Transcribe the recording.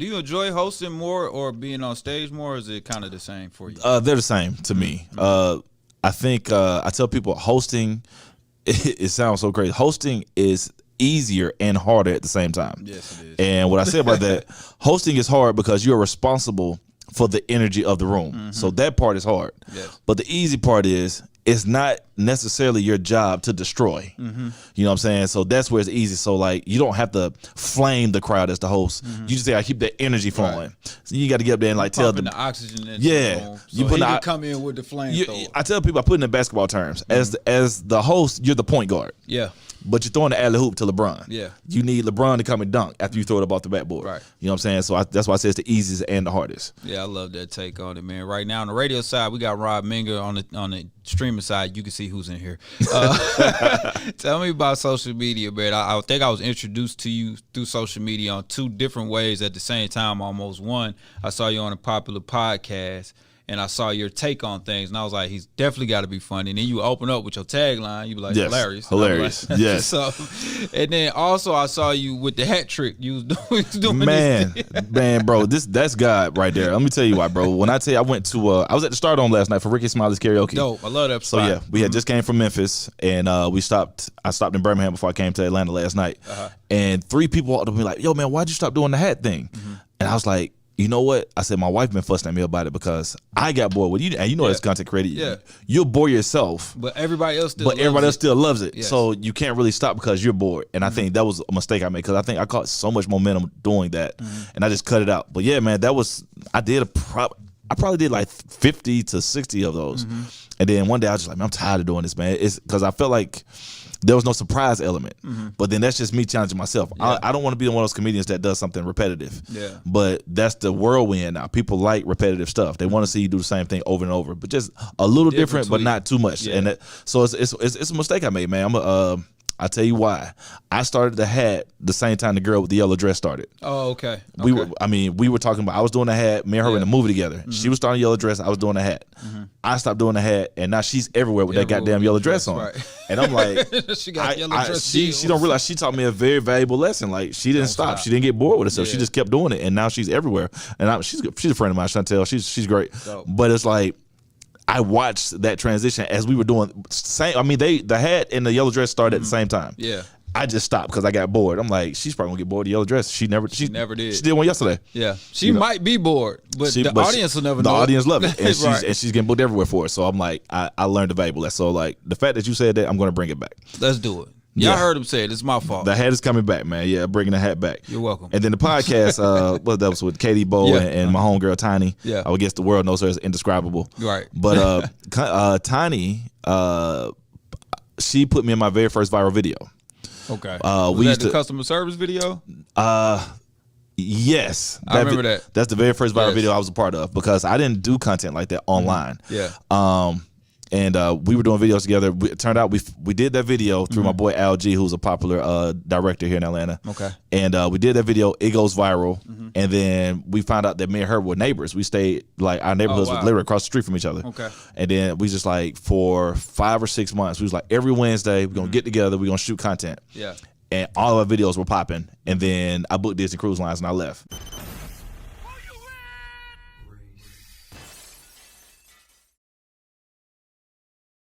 Do you enjoy hosting more or being on stage more, or is it kind of the same for you? They're the same to me. I think I tell people hosting, it sounds so crazy. Hosting is easier and harder at the same time. Yes, it is. And what I say about that, hosting is hard because you're responsible for the energy of the room. So that part is hard. Yes. But the easy part is it's not necessarily your job to destroy. You know what I'm saying? So that's where it's easy. So like you don't have to flame the crowd as the host. You just say I keep that energy flowing. So you got to get up there and like tell them the oxygen in yeah, the room, so you put he the, can come in with the flamethrower. I tell people I put it in basketball terms. As the host, you're the point guard. Yeah. But you're throwing the alley hoop to LeBron. Yeah. You need LeBron to come and dunk after you throw it up off the backboard. Right. You know what I'm saying? So that's why I say it's the easiest and the hardest. Yeah, I love that take on it, man. Right now on the radio side, we got Rod Minger. On the streaming side, you can see who's in here. Tell me about social media, man. I think I was introduced to you through social media on two different ways at the same time almost. One, I saw you on a popular podcast, and I saw your take on things, and I was like, he's definitely got to be funny. And then you open up with your tagline, you be like, yes, hilarious. Hilarious, like, yes. So, and then also I saw you with the hat trick. You was doing man, this man, bro, that's God right there. Let me tell you why, bro. When I tell you I went to, I was at the Start On last night for Ricky Smiley's karaoke. Dope, I love that So spot. yeah, we had just came from Memphis, and I stopped in Birmingham before I came to Atlanta last night. And 3 people walked up to me like, yo, man, why'd you stop doing the hat thing? And I was like, you know what? I said, my wife been fussing at me about it because I got bored with you. And you know, as content creator, you'll bore yourself. But everybody else still loves it. Yes. So you can't really stop because you're bored. And I think that was a mistake I made because I think I caught so much momentum doing that. And I just cut it out. But yeah, man, I probably did like 50 to 60 of those. And then one day I was just like, man, I'm tired of doing this, man. It's because I felt like there was no surprise element. But then that's just me challenging myself. I don't want to be one of those comedians that does something repetitive. Yeah. But that's the world we in now. People like repetitive stuff. They want to see you do the same thing over and over, but just a little different but not too much. Yeah. And so it's a mistake I made, man. I'll tell you why. I started the hat the same time the girl with the yellow dress started. Oh, okay. We were talking about, I was doing the hat, me and her were in a movie together. She was starting a yellow dress, I was doing the hat. I stopped doing the hat, and now she's everywhere with that goddamn yellow dress on. Right. And I'm like, she got yellow dress. She don't realize she taught me a very valuable lesson. Like she didn't stop. She didn't get bored with herself. She just kept doing it, and now she's everywhere. And she's a friend of mine, Chantel. She's great. Dope. But it's like, I watched that transition as we were doing the hat and the yellow dress started at the same time. Yeah. I just stopped because I got bored. I'm like, she's probably gonna get bored of the yellow dress. She never did. She did one yesterday. Yeah, she might be bored, but the audience will never know. The audience love it, and right. she's getting booked everywhere for it. So I'm like, I learned the valuable lesson. So like the fact that you said that, I'm gonna bring it back. Let's do it. Y'all heard him say it. It's my fault. The hat is coming back, man. Yeah, bringing the hat back. You're welcome. And then the podcast, that was with Katie Bow and my homegirl Tiny. Yeah. I guess the world knows her as Indescribable. Right. But Tiny, she put me in my very first viral video. Okay. We was that the customer service video? Yes. I remember that. That's the very first viral video I was a part of because I didn't do content like that online. Yeah. And we were doing videos together. It turned out we did that video through my boy Al G, who's a popular director here in Atlanta. Okay. And we did that video. It goes viral. And then we found out that me and her were neighbors. We stayed, like, our neighborhoods was literally across the street from each other. Okay. And then we just, like, for 5 or 6 months, we was like, every Wednesday, we're going to get together. We're going to shoot content. Yeah. And all of our videos were popping. And then I booked Disney Cruise Lines and I left.